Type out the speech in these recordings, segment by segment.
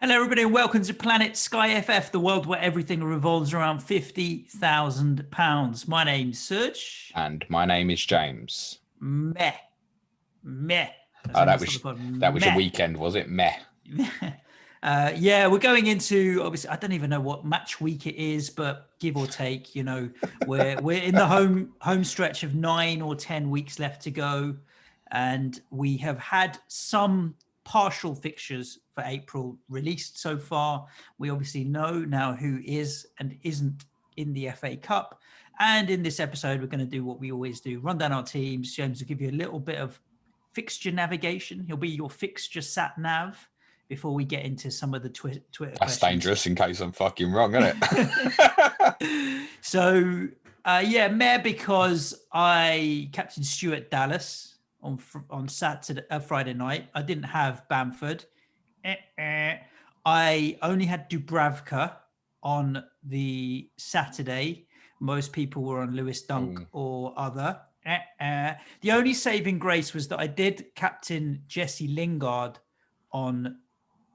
Hello, everybody, and welcome to Planet SkyFF, the world where everything revolves around £50,000. My name's Serge. And my name is James. Meh. That was your weekend, was it? Meh. Yeah, we're going into, obviously, I don't even know what match week it is, but give or take, we're in the home stretch of 9 or 10 weeks left to go, and we have had some partial fixtures for April released so far. We obviously know now who is and isn't in the FA Cup, and in this episode we're going to do what we always do: run down our teams. James will give you a little bit of fixture navigation. He'll be your fixture sat nav before we get into some of the Twitter That's questions. dangerous in case I'm fucking wrong, isn't it? So, Mayor, because I captained Stuart Dallas on Friday night. I didn't have Bamford. I only had Dubravka on the Saturday. Most people were on Lewis Dunk or other. The only saving grace was that I did captain Jesse Lingard on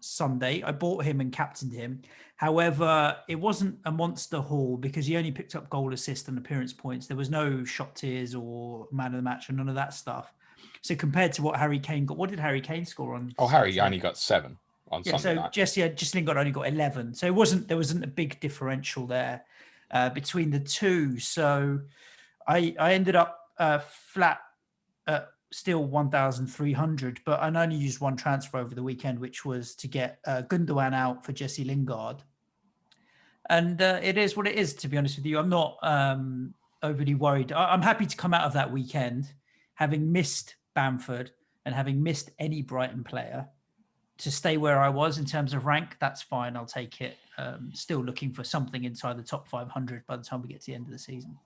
Sunday. I bought him and captained him. However, it wasn't a monster haul because he only picked up goal, assist, and appearance points. There was no shot tiers or man of the match and none of that stuff. So compared to what Harry Kane got, what did Harry Kane score on? Harry only got 7 on Sunday night. Jesse Lingard only got 11. So there wasn't a big differential there between the two. So I ended up flat at still 1,300, but I only used one transfer over the weekend, which was to get Gundogan out for Jesse Lingard. And it is what it is, to be honest with you. I'm not overly worried. I'm happy to come out of that weekend having missed Bamford and having missed any Brighton player to stay where I was in terms of rank. That's fine. I'll take it. Still looking for something inside the top 500 by the time we get to the end of the season.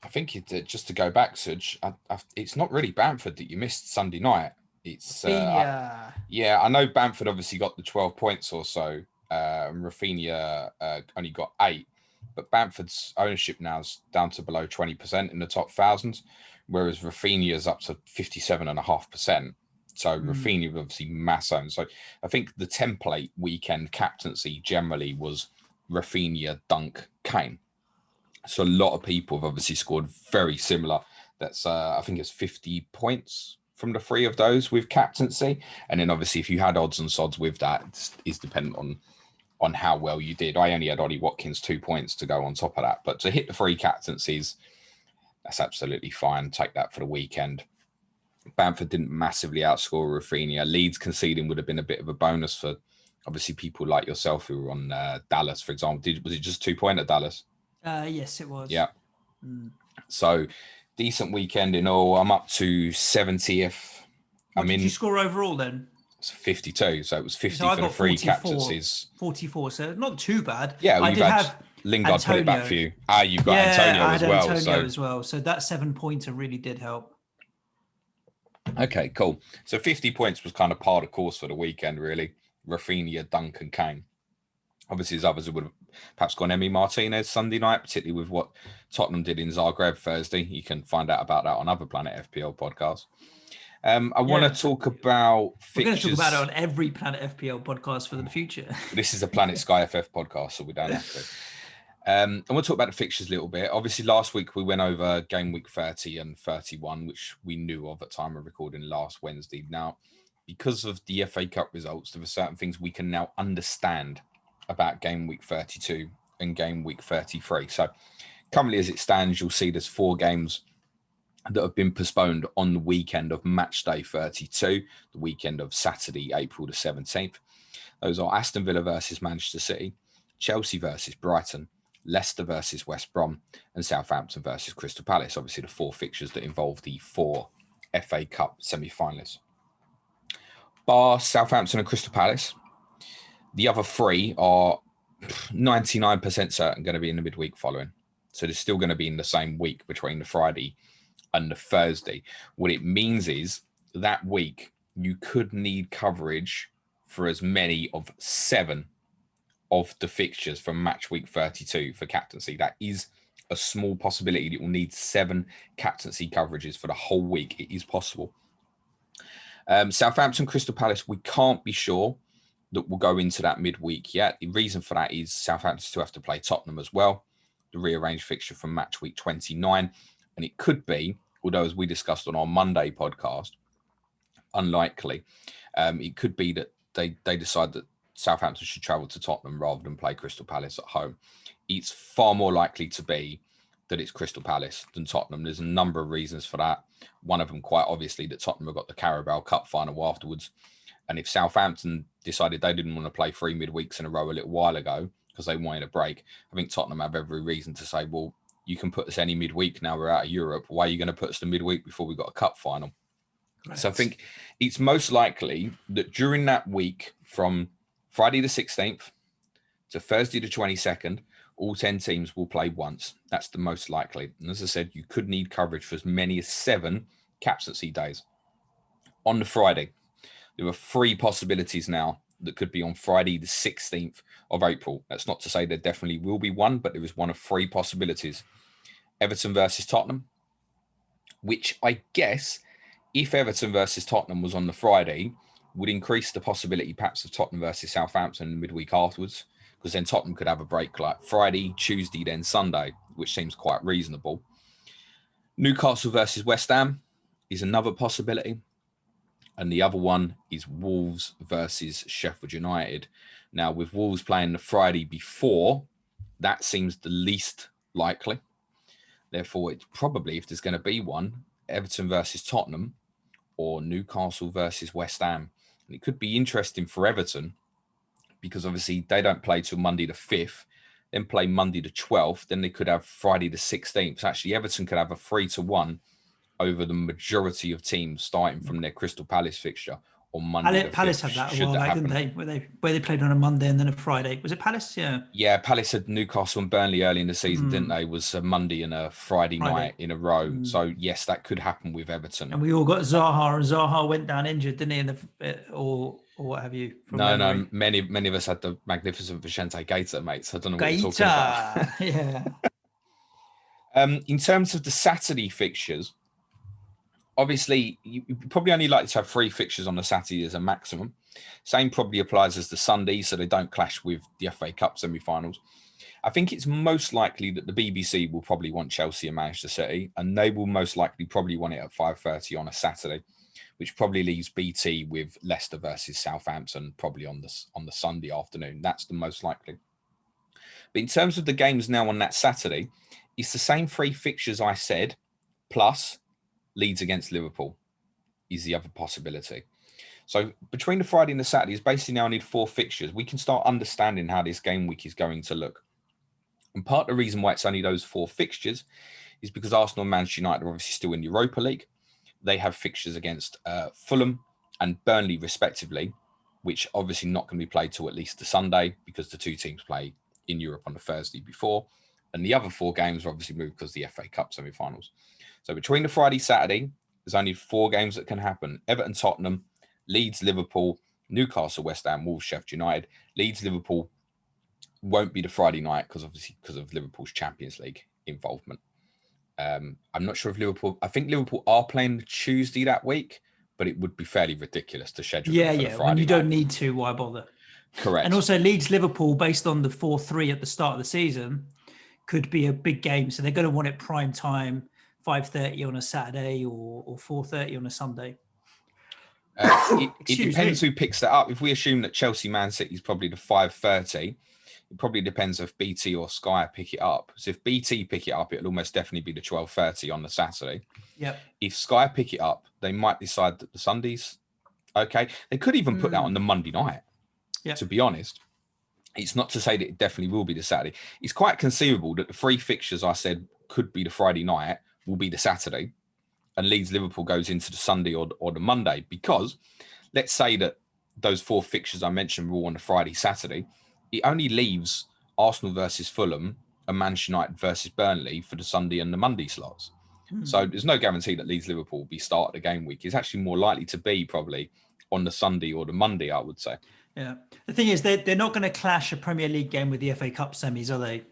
I think just to go back, Suj, it's not really Bamford that you missed Sunday night. It's I know Bamford obviously got the 12 points or so, and Rafinha only got 8, but Bamford's ownership now is down to below 20% in the top 1,000, whereas Rafinha's up to 57.5%. So Rafinha obviously mass owned. So I think the template weekend captaincy generally was Rafinha, Dunk, Kane. So a lot of people have obviously scored very similar. That's I think it's 50 points from the 3 of those with captaincy. And then obviously if you had odds and sods with that, it's dependent on how well you did. I only had Ollie Watkins 2 points to go on top of that. But to hit the 3 captaincies, that's absolutely fine. Take that for the weekend. Bamford didn't massively outscore Rafinha. Leeds conceding would have been a bit of a bonus for obviously people like yourself who were on Dallas, for example. Was it just 2 point at Dallas? Yes, it was. Yeah. So decent weekend in all. I'm up to 70th. What did you score overall then? It's 52. So it was 50 for the 3 captaincies. 44. So not too bad. Yeah, I did have Lingard Antonio. Put it back for you. You've got Antonio as well. Antonio as well. So that 7-pointer really did help. Okay, cool. So 50 points was kind of par of the course for the weekend, really. Rafinha, Dunk, and Kane. Obviously, as others would have perhaps gone Emi Martinez Sunday night, particularly with what Tottenham did in Zagreb Thursday. You can find out about that on other Planet FPL podcasts. I want to talk about fixtures. We're going to talk about it on every Planet FPL podcast for the future. This is a Planet SkyFF podcast, so we don't have to. I want to talk about the fixtures a little bit. Obviously, last week we went over game week 30 and 31, which we knew of at time of recording last Wednesday. Now, because of the FA Cup results, there are certain things we can now understand about game week 32 and game week 33. So currently as it stands, you'll see there's 4 games that have been postponed on the weekend of match day 32, the weekend of Saturday, April the 17th. Those are Aston Villa versus Manchester City, Chelsea versus Brighton, Leicester versus West Brom, and Southampton versus Crystal Palace. Obviously the 4 fixtures that involve the 4 FA Cup semi-finalists. Bar Southampton and Crystal Palace, the other 3 are 99% certain going to be in the midweek following. So they're still going to be in the same week between the Friday and the Thursday. What it means is that week you could need coverage for as many of 7 of the fixtures from match week 32 for captaincy. That is a small possibility that will need 7 captaincy coverages for the whole week. It is possible. Southampton, Crystal Palace, we can't be sure that will go into that midweek yet. The reason for that is Southampton still have to play Tottenham as well, the rearranged fixture from match week 29. And it could be, although as we discussed on our Monday podcast, unlikely, it could be that they decide that Southampton should travel to Tottenham rather than play Crystal Palace at home. It's far more likely to be that it's Crystal Palace than Tottenham. There's a number of reasons for that. One of them, quite obviously, that Tottenham have got the Carabao Cup final afterwards. And if Southampton decided they didn't want to play 3 midweeks in a row a little while ago because they wanted a break, I think Tottenham have every reason to say, well, you can put us any midweek now we're out of Europe. Why are you going to put us the midweek before we've got a cup final? Right. So I think it's most likely that during that week from Friday the 16th to Thursday the 22nd, all 10 teams will play once. That's the most likely. And as I said, you could need coverage for as many as 7 captaincy days. On the Friday, there are 3 possibilities now that could be on Friday the 16th of April. That's not to say there definitely will be one, but there is one of 3 possibilities. Everton versus Tottenham, which I guess if Everton versus Tottenham was on the Friday, would increase the possibility perhaps of Tottenham versus Southampton midweek afterwards, because then Tottenham could have a break like Friday, Tuesday, then Sunday, which seems quite reasonable. Newcastle versus West Ham is another possibility. And the other one is Wolves versus Sheffield United. Now, with Wolves playing the Friday before, that seems the least likely. Therefore, it's probably, if there's going to be one, Everton versus Tottenham or Newcastle versus West Ham. And it could be interesting for Everton because obviously they don't play till Monday the 5th, then play Monday the 12th, then they could have Friday the 16th. So actually, Everton could have a 3-1 over the majority of teams starting from their Crystal Palace fixture on Monday. Palace had that a while back, didn't they? Where they played on a Monday and then a Friday. Was it Palace? Yeah. Yeah, Palace had Newcastle and Burnley early in the season, didn't they? It was a Monday and a Friday night in a row. So yes, that could happen with Everton. And we all got Zaha, and Zaha went down injured, didn't he? Or what have you? No, many of us had the magnificent Vicente Gaeta, mates. I don't know what you're talking about. Yeah. In terms of the Saturday fixtures, obviously, you probably only like to have 3 fixtures on the Saturday as a maximum. Same probably applies as the Sunday, so they don't clash with the FA Cup semi-finals. I think it's most likely that the BBC will probably want Chelsea and Manchester City, and they will most likely probably want it at 5:30 on a Saturday, which probably leaves BT with Leicester versus Southampton probably on the Sunday afternoon. That's the most likely. But in terms of the games now on that Saturday, it's the same 3 fixtures I said, plus Leeds against Liverpool is the other possibility. So between the Friday and the Saturday is basically now need 4 fixtures. We can start understanding how this game week is going to look. And part of the reason why it's only those 4 fixtures is because Arsenal and Manchester United are obviously still in the Europa League. They have fixtures against Fulham and Burnley respectively, which obviously not going to be played till at least the Sunday because the 2 teams play in Europe on the Thursday before. And the other 4 games are obviously moved because of the FA Cup semi-finals. So between the Friday, Saturday, there's only 4 games that can happen. Everton, Tottenham, Leeds, Liverpool, Newcastle, West Ham, Wolves, Sheffield United. Leeds, Liverpool won't be the Friday night because of Liverpool's Champions League involvement. I'm not sure if I think Liverpool are playing the Tuesday that week, but it would be fairly ridiculous to schedule them for the Friday when you night. don't need to, why bother? Correct. And also Leeds, Liverpool, based on the 4-3 at the start of the season, could be a big game. So they're going to want it prime time, 5:30 on a Saturday or 4:30 on a Sunday. It depends who picks that up. If we assume that Chelsea Man City is probably the 5:30, it probably depends if BT or Sky pick it up. So if BT pick it up, it'll almost definitely be the 12:30 on the Saturday. Yep. If Sky pick it up, they might decide that the Sunday's okay. They could even put that on the Monday night. Yep. To be honest, it's not to say that it definitely will be the Saturday. It's quite conceivable that the 3 fixtures I said could be the Friday night will be the Saturday, and Leeds Liverpool goes into the Sunday or the Monday, because let's say that those 4 fixtures I mentioned were all on the Friday, Saturday. It only leaves Arsenal versus Fulham and Manchester United versus Burnley for the Sunday and the Monday slots. So there's no guarantee that Leeds Liverpool will be started the game week. It's actually more likely to be probably on the Sunday or the Monday, I would say. Yeah. The thing is, they're not going to clash a Premier League game with the FA Cup semis, are they?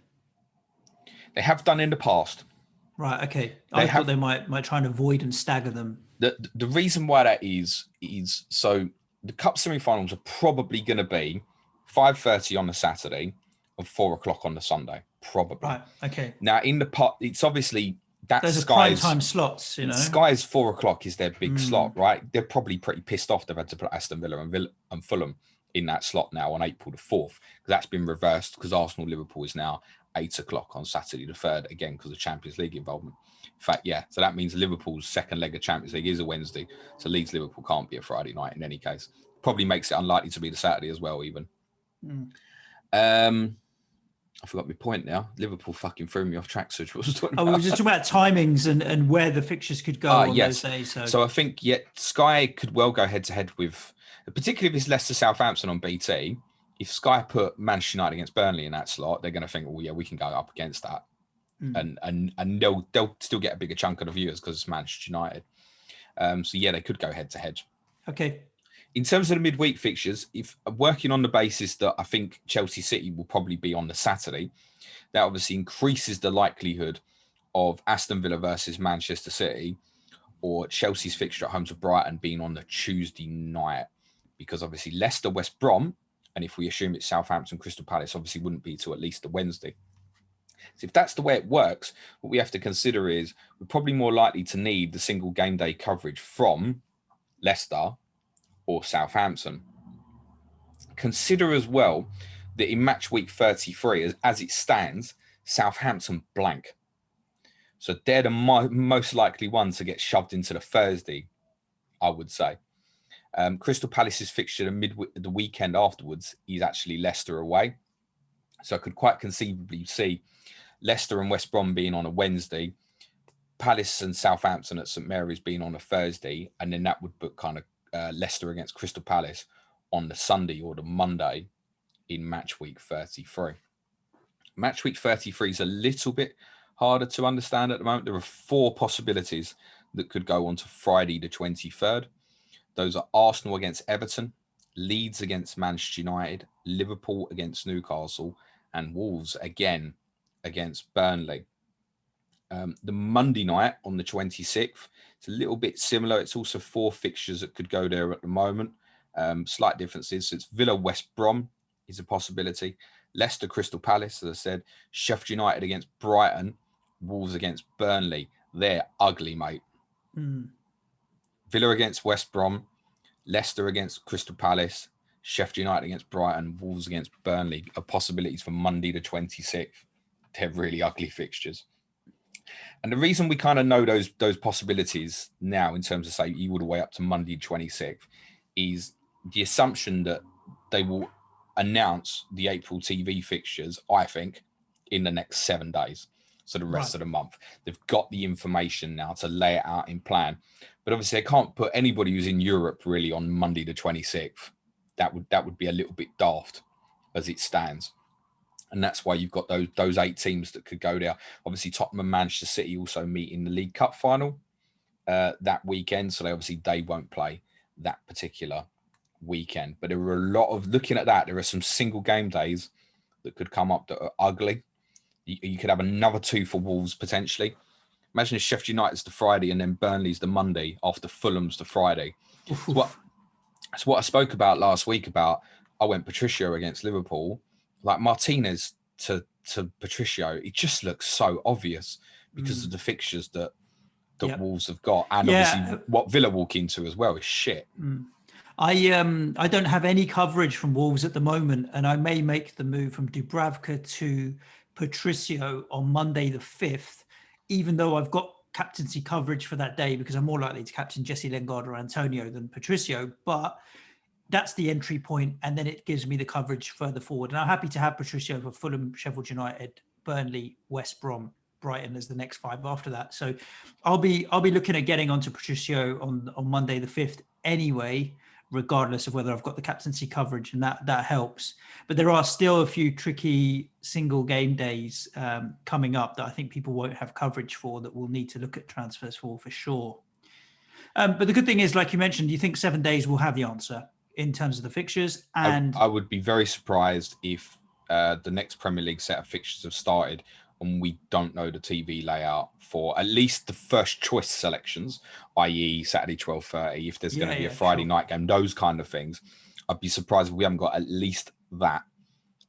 They have done in the past. Right, okay. I thought they might try and avoid and stagger them. The reason why that is so the cup semi-finals are probably going to be 5:30 on the Saturday and 4 o'clock on the Sunday, probably. Right. Okay. Now, in the pot, it's obviously that Those are prime time slots, you know. Sky's 4 o'clock is their big slot, right? They're probably pretty pissed off they've had to put Aston Villa and Fulham in that slot now on April the 4th, because that's been reversed because Arsenal-Liverpool is now 8 o'clock on Saturday the 3rd, again, because of Champions League involvement. In fact, yeah, so that means Liverpool's second leg of Champions League is a Wednesday, so Leeds-Liverpool can't be a Friday night in any case. Probably makes it unlikely to be the Saturday as well, even. I forgot my point now. Liverpool fucking threw me off track. So we were just talking about timings and where the fixtures could go on those days. So I think, Sky could well go head-to-head with, particularly if it's Leicester Southampton on BT. If Sky put Manchester United against Burnley in that slot, they're going to think, well, yeah, we can go up against that. And they'll still get a bigger chunk of the viewers because it's Manchester United. So, yeah, they could go head-to-head. Okay. In terms of the midweek fixtures, if working on the basis that I think Chelsea City will probably be on the Saturday, that obviously increases the likelihood of Aston Villa versus Manchester City or Chelsea's fixture at home to Brighton being on the Tuesday night, because obviously Leicester, West Brom, and if we assume it's Southampton, Crystal Palace, obviously wouldn't be to at least the Wednesday. So if that's the way it works, what we have to consider is we're probably more likely to need the single game day coverage from Leicester or Southampton. Consider as well that in match week 33, as it stands, Southampton blank. So they're the most likely one to get shoved into the Thursday, I would say. Crystal Palace's fixture the weekend afterwards is actually Leicester away. So I could quite conceivably see Leicester and West Brom being on a Wednesday, Palace and Southampton at St Mary's being on a Thursday, and then that would book kind of Leicester against Crystal Palace on the Sunday or the Monday in match week 33. Match week 33 is a little bit harder to understand at the moment. There are 4 possibilities that could go on to Friday the 23rd. Those are Arsenal against Everton, Leeds against Manchester United, Liverpool against Newcastle, and Wolves again against Burnley. The Monday night on the 26th, it's a little bit similar. It's also 4 fixtures that could go there at the moment. Slight differences. So it's Villa West Brom is a possibility. Leicester Crystal Palace, as I said. Sheffield United against Brighton. Wolves against Burnley. They're ugly, mate. Villa against West Brom. Leicester against Crystal Palace. Sheffield United against Brighton. Wolves against Burnley are possibilities for Monday the 26th. They're really ugly fixtures. And the reason we kind of know those possibilities now in terms of, say, all the way up to Monday 26th is the assumption that they will announce the April TV fixtures, I think, in the next 7 days. So the rest of the month. They've got the information now to lay it out in plan. But obviously, they can't put anybody who's in Europe really on Monday the 26th. That would be a little bit daft as it stands. And that's why you've got those 8 teams that could go there. Obviously, Tottenham and Manchester City also meet in the League Cup final that weekend. So they won't play that particular weekend. But there are a lot of, looking at that, there are some single game days that could come up that are ugly. You could have another 2 for Wolves potentially. Imagine if Sheffield United's the Friday and then Burnley's the Monday after Fulham's the Friday. It's what I spoke about last week about I went Patricio against Liverpool. Like Martinez to Patricio, it just looks so obvious because of the fixtures that Wolves have got. And obviously what Villa walk into as well is shit. I don't have any coverage from Wolves at the moment, and I may make the move from Dubravka to Patricio on Monday the 5th, even though I've got captaincy coverage for that day because I'm more likely to captain Jesse Lingard or Antonio than Patricio. But that's the entry point, and then it gives me the coverage further forward. And I'm happy to have Patricio for Fulham, Sheffield United, Burnley, West Brom, Brighton as the next 5 after that. So I'll be looking at getting onto Patricio on Monday the 5th anyway, regardless of whether I've got the captaincy coverage, and that helps. But there are still a few tricky single game days coming up that I think people won't have coverage for, that we'll need to look at transfers for sure. But the good thing is, like you mentioned, you think 7 days will have the answer in terms of the fixtures. And I would be very surprised if the next Premier League set of fixtures have started and we don't know the TV layout for at least the first choice selections, i.e. Saturday 12:30, if there's going to be a Friday night game, those kind of things, I'd be surprised if we haven't got at least that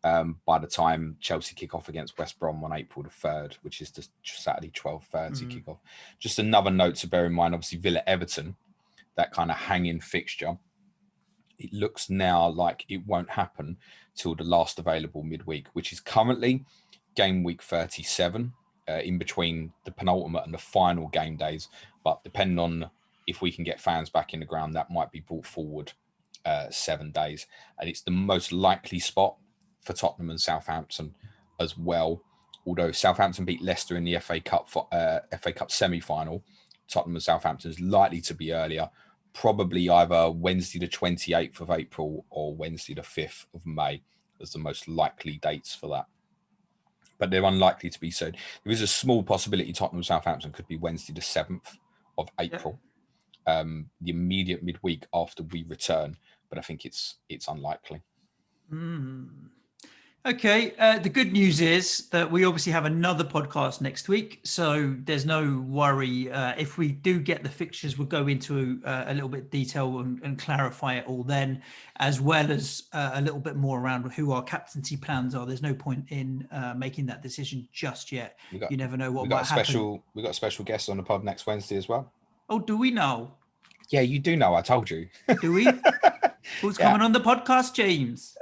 by the time Chelsea kick off against West Brom on April the 3rd, which is the Saturday 12:30 kick off. Just another note to bear in mind, obviously Villa-Everton, that kind of hanging fixture, it looks now like it won't happen till the last available midweek, which is currently game week 37, in between the penultimate and the final game days. But depending on if we can get fans back in the ground, that might be brought forward 7 days. And it's the most likely spot for Tottenham and Southampton as well. Although Southampton beat Leicester in the FA Cup semi-final, Tottenham and Southampton is likely to be earlier, probably either Wednesday the 28th of April or Wednesday the 5th of May as the most likely dates for that. But they're unlikely to be soon. There is a small possibility Tottenham and Southampton could be Wednesday the 7th of April, the immediate midweek after we return. But I think it's unlikely. Okay. The good news is that we obviously have another podcast next week, so there's no worry. If we do get the fixtures, we'll go into a little bit of detail and clarify it all then, as well as a little bit more around who our captaincy plans are. There's no point in making that decision just yet. You never know what might happen. We've got a special guest on the pod next Wednesday as well. Oh, do we know? Yeah, you do know. I told you. Do we? Who's coming on the podcast, James?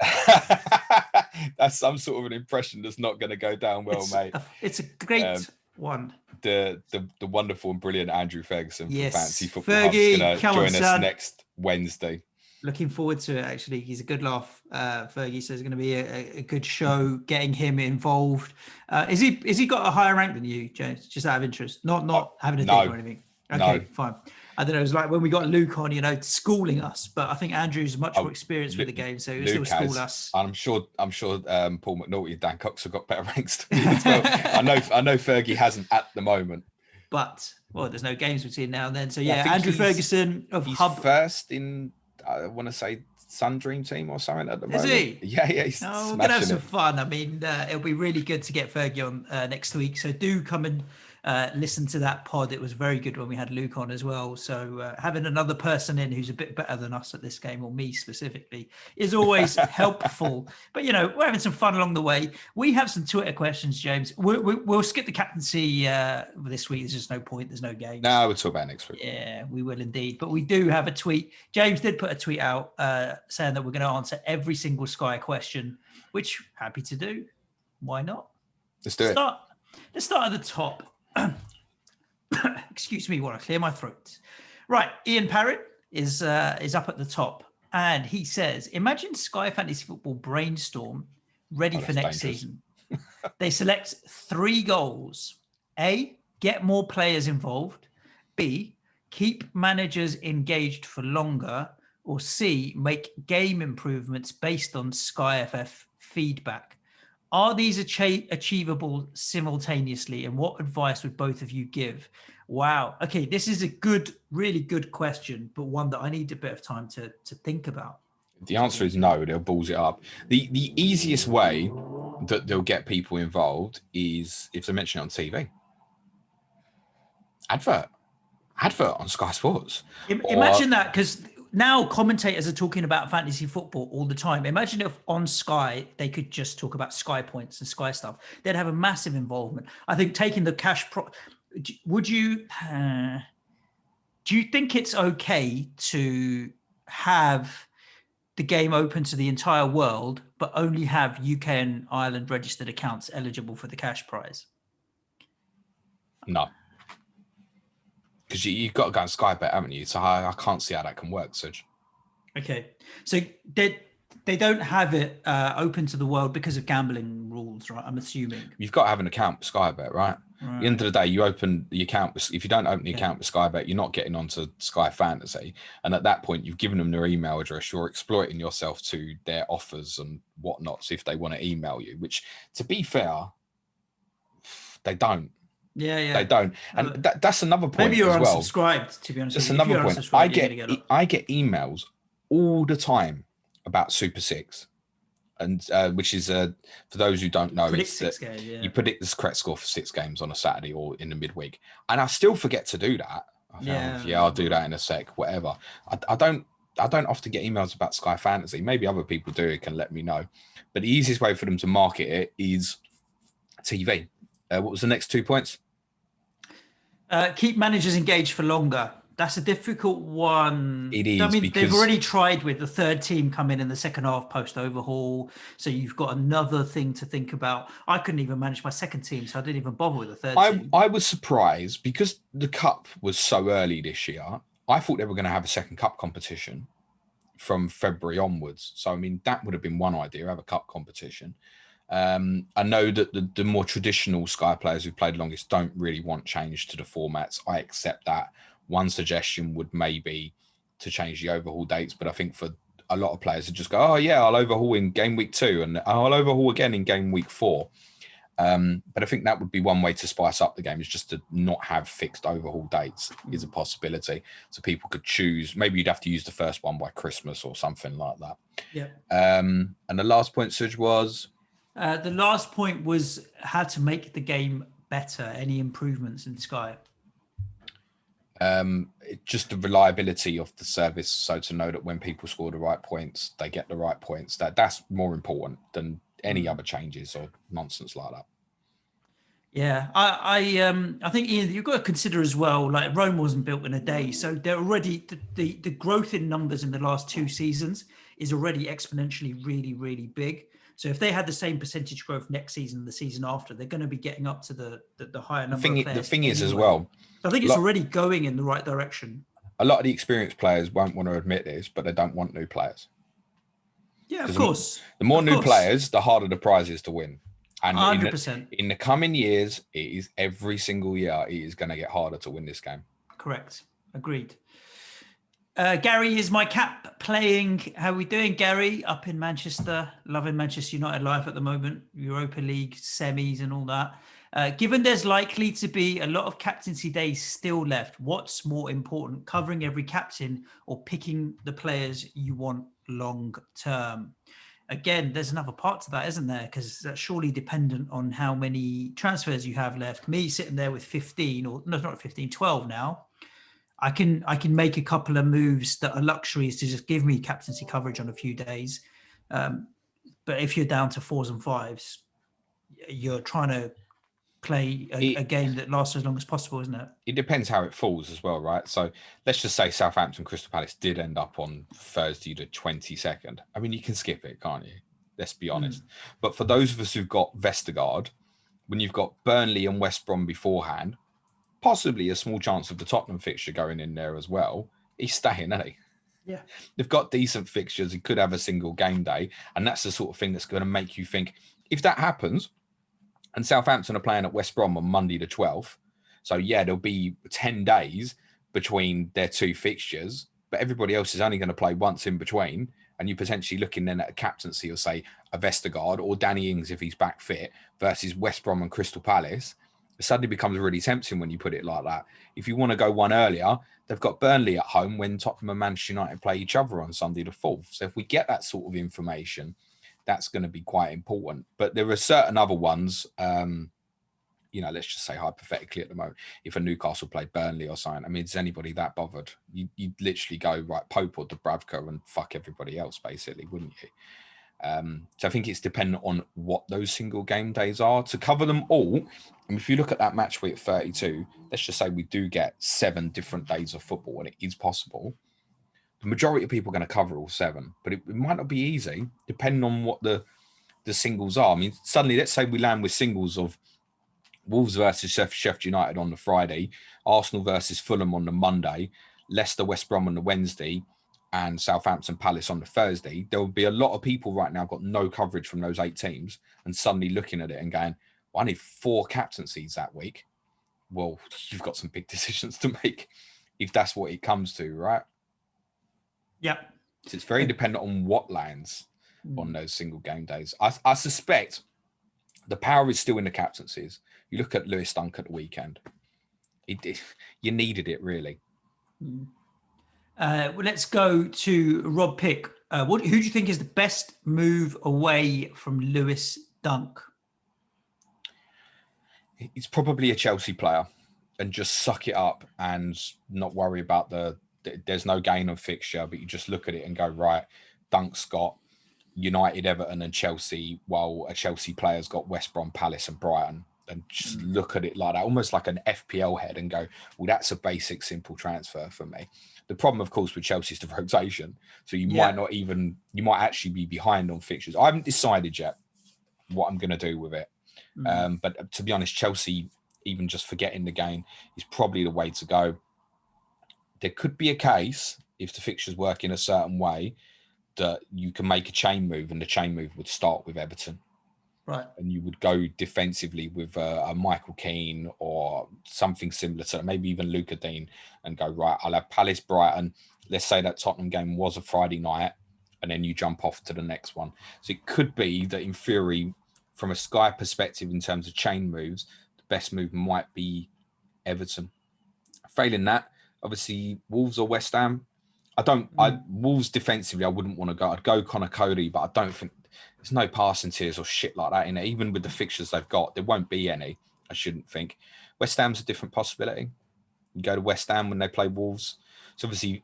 That's some sort of an impression that's not going to go down well, mate. It's a great one. The wonderful and brilliant Andrew Ferguson from Fantasy Football Fergie, Hub's going to join us next Wednesday. Looking forward to it, actually. He's a good laugh, Fergie, so it's going to be a good show, getting him involved. Is he got a higher rank than you, James? Just out of interest? Not having a thing or anything? Okay, fine. I don't know. It was like when we got Luke on, schooling us. But I think Andrew's much more experienced with the game, so he'll still school us. I'm sure Paul McNulty and Dan Cox have got better ranks than me as well. I know Fergie hasn't at the moment. But there's no games between now and then. So Andrew Ferguson of Hub first in, I want to say, Sun Dream Team or something at the moment. Is he? Yeah. He's we're gonna have some fun. I mean, it'll be really good to get Fergie on next week. So do come and listen to that pod. It was very good when we had Luke on as well. So having another person in who's a bit better than us at this game, or me specifically, is always helpful. But we're having some fun along the way. We have some Twitter questions, James. We'll skip the captaincy this week. There's just no point. There's no game. No, we'll talk about it next week. Yeah, we will indeed. But we do have a tweet. James did put a tweet out saying that we're going to answer every single Sky question, which happy to do. Why not? Let's do it. Let's start at the top. Excuse me while I clear my throat. Right, Ian Parrott is up at the top, and he says, imagine Sky Fantasy Football brainstorm ready for next season. They select 3 goals. A, get more players involved. B, keep managers engaged for longer. Or C, make game improvements based on SkyFF feedback. Are these achievable simultaneously? And what advice would both of you give? Wow. Okay, this is a really good question, but one that I need a bit of time to think about. The answer is no, they'll balls it up. The easiest way that they'll get people involved is if they mention it on TV. Advert on Sky Sports. Imagine that, because now commentators are talking about fantasy football all the time. Imagine if on Sky they could just talk about Sky points and Sky stuff. They'd have a massive involvement. I think taking the cash. Do you think it's okay to have the game open to the entire world, but only have UK and Ireland registered accounts eligible for the cash prize? No. Because you've got to go on Sky Bet, haven't you? So I can't see how that can work, Suj. Okay. So they don't have it open to the world because of gambling rules, right? I'm assuming. You've got to have an account with Sky Bet, right? At the end of the day, you open the account. If you don't open the account with Sky Bet, you're not getting onto Sky Fantasy. And at that point, you've given them their email address. You're exploiting yourself to their offers and whatnot. So if they want to email you, which, to be fair, they don't. Yeah. They don't. And that's another point. Maybe you're as well. unsubscribed, to be honest. That's another point. I get emails all the time about Super 6. and which is for those who don't know, Predict it's 6 that games, yeah. you predict the correct score for 6 games on a Saturday or in the midweek, and I still forget to do that. I'll do that in a sec. Whatever. I don't often get emails about Sky Fantasy. Maybe other people do. It can let me know. But the easiest way for them to market it is TV. What was the next 2 points? Keep managers engaged for longer. That's a difficult one. It is. I mean, because they've already tried with the third team come in the second half post overhaul. So you've got another thing to think about. I couldn't even manage my second team, so I didn't even bother with the third team. I was surprised because the cup was so early this year. I thought they were going to have a second cup competition from February onwards. So, I mean, that would have been one idea, have a cup competition. I know that the more traditional Sky players who played longest don't really want change to the formats. I accept that. One suggestion would maybe to change the overhaul dates, but I think for a lot of players to just go, oh yeah, I'll overhaul in game week 2 and I'll overhaul again in game week 4. But I think that would be one way to spice up the game, is just to not have fixed overhaul dates is a possibility. So people could choose, maybe you'd have to use the first one by Christmas or something like that. Yeah. And the last point, Suj, was? The last point was how to make the game better. Any improvements in Sky? Just the reliability of the service. So to know that when people score the right points, they get the right points. That's more important than any other changes or nonsense like that. Yeah, I think, Ian, you've got to consider as well, like Rome wasn't built in a day. So they're already, the growth in numbers in the last 2 seasons is already exponentially really, really big. So if they had the same percentage growth next season, the season after, they're going to be getting up to the higher number of players. The thing is as well, I think it's already going in the right direction. A lot of the experienced players won't want to admit this, but they don't want new players. Yeah, of course. The more new players, the harder the prize is to win. And 100%. In the coming years, it is every single year, it is going to get harder to win this game. Correct. Agreed. Gary is my cap playing. How are we doing, Gary? Up in Manchester, loving Manchester United life at the moment, Europa League semis and all that. Given there's likely to be a lot of captaincy days still left, what's more important, covering every captain or picking the players you want long term? Again, there's another part to that, isn't there? Because that's surely dependent on how many transfers you have left. Me sitting there with 15, or no, not 15, 12 now. I can make a couple of moves that are luxuries to just give me captaincy coverage on a few days. But if you're down to 4s and 5s, you're trying to play a game that lasts as long as possible, isn't it? It depends how it falls as well, right? So let's just say Southampton Crystal Palace did end up on Thursday the 22nd. I mean, you can skip it, can't you? Let's be honest. But for those of us who've got Vestergaard, when you've got Burnley and West Brom beforehand, possibly a small chance of the Tottenham fixture going in there as well, he's staying, isn't he? Yeah. They've got decent fixtures. He could have a single game day. And that's the sort of thing that's going to make you think, if that happens, and Southampton are playing at West Brom on Monday the 12th, so yeah, there'll be 10 days between their 2 fixtures, but everybody else is only going to play once in between, and you're potentially looking then at a captaincy of, say, a Vestergaard or Danny Ings if he's back fit versus West Brom and Crystal Palace. It suddenly becomes really tempting when you put it like that. If you want to go one earlier, they've got Burnley at home when Tottenham and Manchester United play each other on Sunday the 4th. So if we get that sort of information, that's going to be quite important. But there are certain other ones, let's just say hypothetically at the moment, if a Newcastle played Burnley or something, I mean, is anybody that bothered? You'd literally go, right, Pope or Dubravka and fuck everybody else, basically, wouldn't you? So I think it's dependent on what those single game days are. To cover them all, and if you look at that match week 32, let's just say we do get 7 different days of football, and it is possible. The majority of people are going to cover all 7, but it might not be easy, depending on what the singles are. I mean, suddenly, let's say we land with singles of Wolves versus Sheffield United on the Friday, Arsenal versus Fulham on the Monday, Leicester West Brom on the Wednesday, and Southampton Palace on the Thursday. There will be a lot of people right now got no coverage from those 8 teams and suddenly looking at it and going, well, I need 4 captaincies that week. Well, you've got some big decisions to make if that's what it comes to, right? Yeah. So it's very dependent on what lands on those single game days. I suspect the power is still in the captaincies. You look at Lewis Dunk at the weekend. You needed it, really. Well, let's go to Rob Pick. Who do you think is the best move away from Lewis Dunk? It's probably a Chelsea player, and just suck it up and not worry about there's no gain on fixture, but you just look at it and go, right, Dunk's got United, Everton and Chelsea, while a Chelsea player's got West Brom, Palace and Brighton, and just look at it like that, almost like an FPL head, and go, well, that's a basic, simple transfer for me. The problem, of course, with Chelsea is the rotation. So you might actually be behind on fixtures. I haven't decided yet what I'm going to do with it. But to be honest, Chelsea, even just forgetting the game, is probably the way to go. There could be a case, if the fixtures work in a certain way, that you can make a chain move, and the chain move would start with Everton. Right. And you would go defensively with a Michael Keane or something similar to that, maybe even Luca Dean, and go, right, I'll have Palace, Brighton. Let's say that Tottenham game was a Friday night, and then you jump off to the next one. So it could be that, in theory, from a Sky perspective, in terms of chain moves, the best move might be Everton. Failing that, obviously, Wolves or West Ham. Wolves defensively, I wouldn't want to go. I'd go Connor Cody, but I don't think there's no passing tiers or shit like that in it. Even with the fixtures they've got, there won't be any, I shouldn't think. West Ham's a different possibility. You go to West Ham when they play Wolves. So obviously,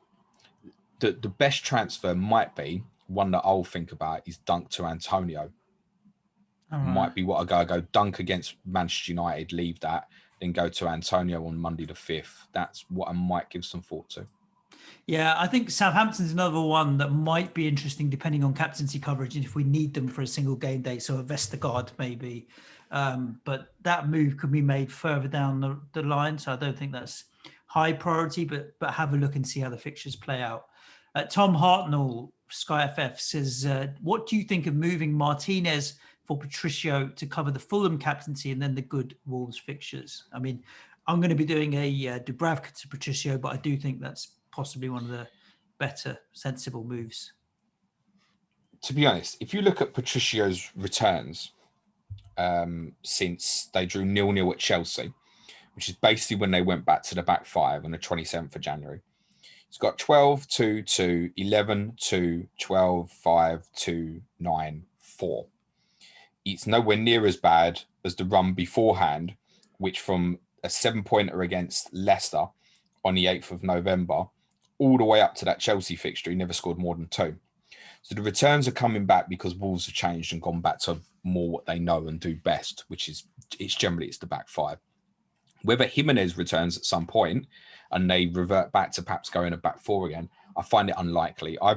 the best transfer might be, one that I'll think about, is Dunk to Antonio. Might be what I go Dunk against Manchester United, leave that, then go to Antonio on Monday the 5th. That's what I might give some thought to. Yeah, I think Southampton's another one that might be interesting depending on captaincy coverage and if we need them for a single game day. So a Vestergaard maybe. But that move could be made further down the line. So I don't think that's high priority, but have a look and see how the fixtures play out. Tom Hartnell, SkyFF, says, what do you think of moving Martinez for Patricio to cover the Fulham captaincy and then the good Wolves fixtures? I mean, I'm going to be doing a Dubravka to Patricio, but I do think that's possibly one of the better, sensible moves. To be honest, if you look at Patricio's returns since they drew 0-0 at Chelsea, which is basically when they went back to the back five on the 27th of January, he's got 12, 2, 2, 11, 2, 12, 5, 2, 9, 4. It's nowhere near as bad as the run beforehand, which from a 7-pointer against Leicester on the 8th of November, all the way up to that Chelsea fixture, he never scored more than 2. So the returns are coming back because Wolves have changed and gone back to more what they know and do best, which is it's the back five. Whether Jimenez returns at some point and they revert back to perhaps going a back four again, I find it unlikely. I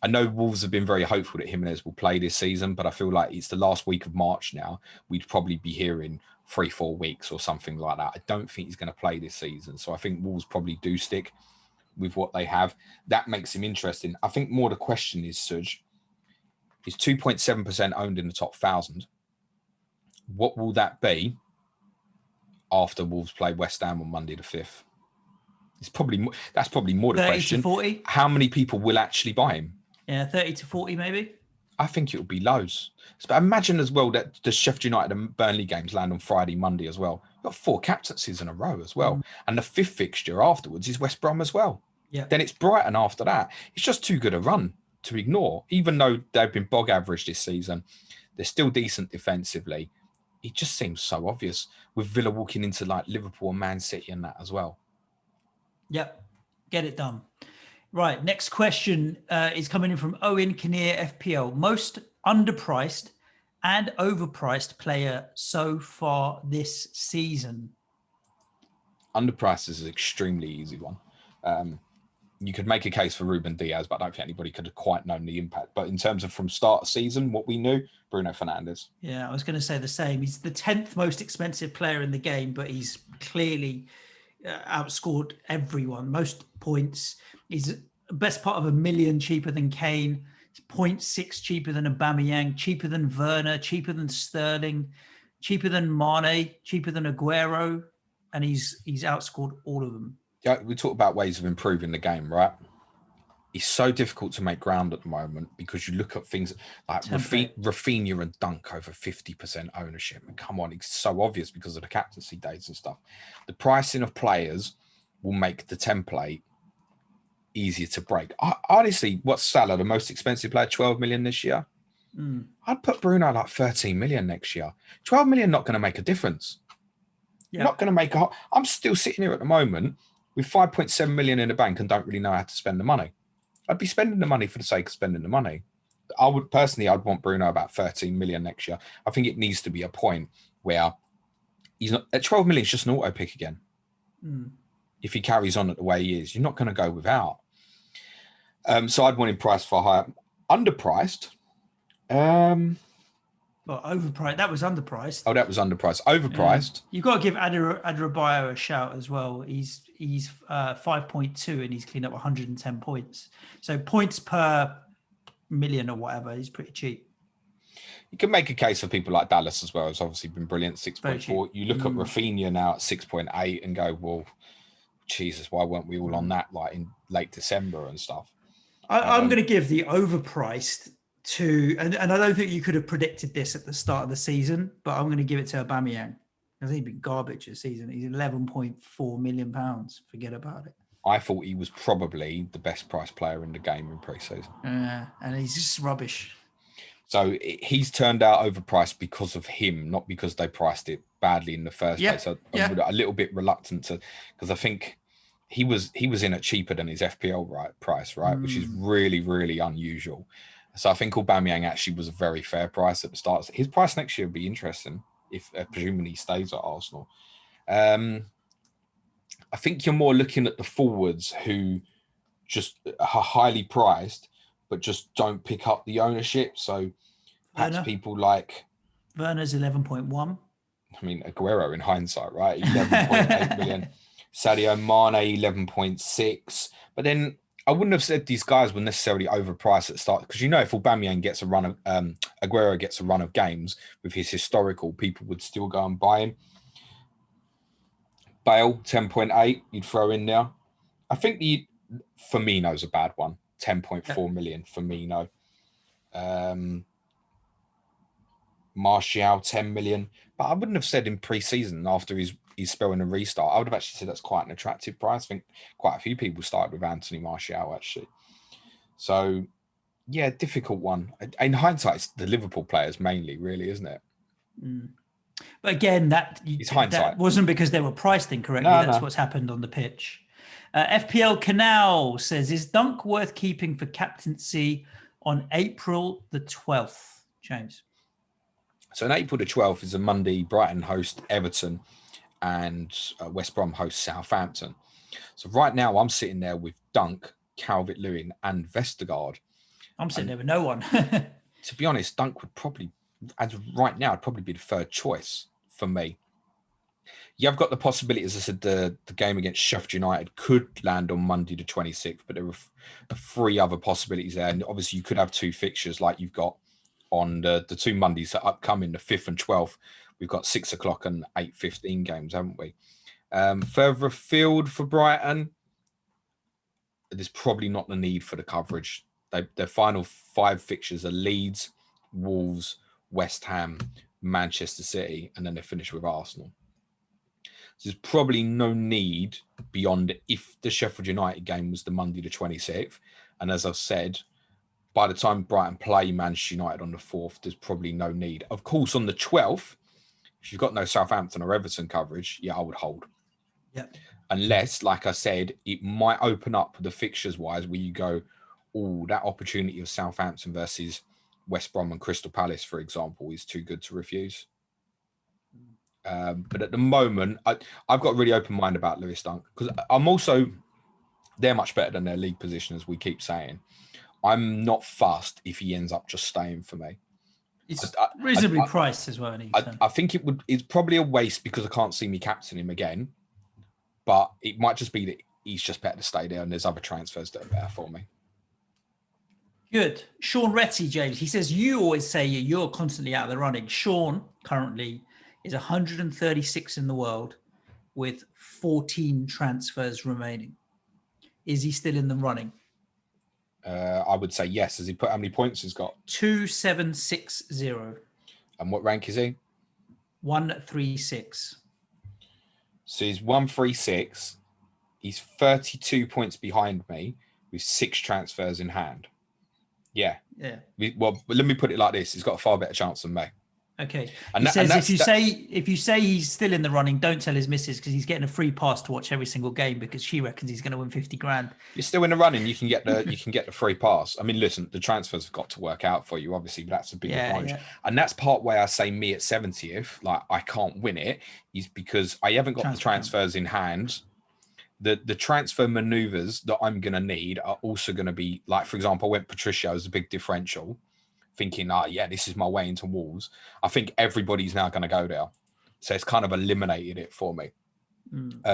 know Wolves have been very hopeful that Jimenez will play this season, but I feel like it's the last week of March now. We'd probably be hearing 3-4 weeks or something like that. I don't think he's going to play this season. So I think Wolves probably do stick with what they have. That makes him interesting. I think more the question is, Suj, is 2.7% owned in the top 1,000. What will that be after Wolves play West Ham on Monday the 5th? That's probably more the 30 question. to 40? How many people will actually buy him? Yeah, 30 to 40 maybe. I think it will be loads. But imagine as well that the Sheffield United and Burnley games land on Friday, Monday as well. You've got 4 captaincies in a row as well. And the 5th fixture afterwards is West Brom as well. Yeah. Then it's Brighton after that. It's just too good a run to ignore. Even though they've been bog average this season, they're still decent defensively. It just seems so obvious with Villa walking into like Liverpool and Man City and that as well. Yep. Get it done. Right. Next question is coming in from Owen Kinnear, FPL. Most underpriced and overpriced player so far this season? Underpriced is an extremely easy one. You could make a case for Ruben Diaz, but I don't think anybody could have quite known the impact. But in terms of from start of season, what we knew, Bruno Fernandes. Yeah, I was going to say the same. He's the 10th most expensive player in the game, but he's clearly outscored everyone. Most points. He's best part of $1 million cheaper than Kane. It's 0.6 cheaper than Aubameyang, cheaper than Werner, cheaper than Sterling, cheaper than Mane, cheaper than Aguero, and he's outscored all of them. Yeah, we talk about ways of improving the game, right? It's so difficult to make ground at the moment because you look at things like Rafinha and Dunk over 50% ownership. And come on, it's so obvious because of the captaincy days and stuff. The pricing of players will make the template easier to break. Honestly, what's Salah, the most expensive player, 12 million this year? I'd put Bruno like 13 million next year. 12 million not going to make a difference. Not going to make a... I'm still sitting here at the moment with 5.7 million in the bank and don't really know how to spend the money. I'd be spending the money for the sake of spending the money. I'd want Bruno about 13 million next year. I think it needs to be a point where he's not at 12 million. It's just an auto pick again. If he carries on at the way he is, you're not going to go without. So I'd want him priced for higher. Underpriced. Well, overpriced. That was underpriced. Oh, that was underpriced. Overpriced. You've got to give Adebayo a shout as well. He's 5.2 and he's cleaned up 110 points. So points per million or whatever. He's pretty cheap. You can make a case for people like Dallas as well. It's obviously been brilliant, 6.4. You look at Rafinha now at 6.8 and go, well, Jesus, why weren't we all on that like in late December and stuff? I'm going to give the overpriced to, and I don't think you could have predicted this at the start of the season, but I'm going to give it to Aubameyang. I think he's been garbage this season. He's £11.4 million. Forget about it. I thought he was probably the best priced player in the game in pre-season. And he's just rubbish. So he's turned out overpriced because of him, not because they priced it badly in the first place. So I'm a little bit reluctant to, because I think he was in at cheaper than his FPL price, right? Which is really, really unusual. So I think Aubameyang actually was a very fair price at the start. His price next year will be interesting if presumably he stays at Arsenal. I think you're more looking at the forwards who just are highly priced, but just don't pick up the ownership. So perhaps people like... Werner's 11.1. I mean, Aguero in hindsight, right? 11.8 million. Sadio Mane, 11.6. But then I wouldn't have said these guys were necessarily overpriced at the start, because if Aubameyang gets a run of... Aguero gets a run of games with his historical, people would still go and buy him. Bale, 10.8, you'd throw in there. I think Firmino's a bad one. 10.4 million Firmino. Martial, 10 million. But I wouldn't have said in pre-season after his spell in a restart. I would have actually said that's quite an attractive price. I think quite a few people started with Anthony Martial, actually. So, yeah, difficult one. In hindsight, it's the Liverpool players mainly, really, isn't it? But again, that wasn't because they were priced incorrectly. That's what's happened on the pitch. FPL Canal says, is Dunk worth keeping for captaincy on April the 12th? James? So on April the 12th is a Monday. Brighton host Everton and West Brom host Southampton. So right now I'm sitting there with Dunk, Calvert-Lewin and Vestergaard. I'm sitting there with no one. To be honest, Dunk would probably, as of right now, it'd probably be the third choice for me. You've got the possibility, as I said, the game against Sheffield United could land on Monday the 26th, but there were three other possibilities there. And obviously you could have two fixtures like you've got on the two Mondays that are upcoming, the 5th and 12th. We've got 6 o'clock and 8:15 games, haven't we? Further afield for Brighton, there's probably not the need for the coverage. Their final 5 fixtures are Leeds, Wolves, West Ham, Manchester City, and then they finish with Arsenal. So there's probably no need beyond if the Sheffield United game was the Monday the 26th. And as I've said, by the time Brighton play Manchester United on the 4th, there's probably no need. Of course, on the 12th, if you've got no Southampton or Everton coverage, I would hold. Yeah. Unless, like I said, it might open up the fixtures-wise where you go, that opportunity of Southampton versus West Brom and Crystal Palace, for example, is too good to refuse. But at the moment, I've got a really open mind about Lewis Dunk, because I'm also, they're much better than their league position, as we keep saying. I'm not fussed if he ends up just staying for me. It's reasonably priced as well. I think it's probably a waste because I can't see me captain him again, but it might just be that he's just better to stay there and there's other transfers that are better for me. Good. Sean Retty, James, he says, you always say you're constantly out of the running. Sean currently is 136 in the world with 14 transfers remaining. Is he still in the running? I would say yes. Has he put how many points he's got? 2760. And what rank is he? 136. So he's 136. He's 32 points behind me, with 6 transfers in hand. Yeah. Well, let me put it like this: he's got a far better chance than me. Okay. And he says if you say he's still in the running, don't tell his missus, because he's getting a free pass to watch every single game because she reckons he's going to win 50 grand. You're still in the running. You can get the free pass. I mean, listen, the transfers have got to work out for you, obviously, but that's a big advantage. Yeah. And that's part way I say me at 70th, like I can't win it, is because I haven't got the transfers in hand. The transfer maneuvers that I'm going to need are also going to be, like, for example, I went Patricio as a big differential, thinking, this is my way into Wolves. I think everybody's now going to go there. So it's kind of eliminated it for me.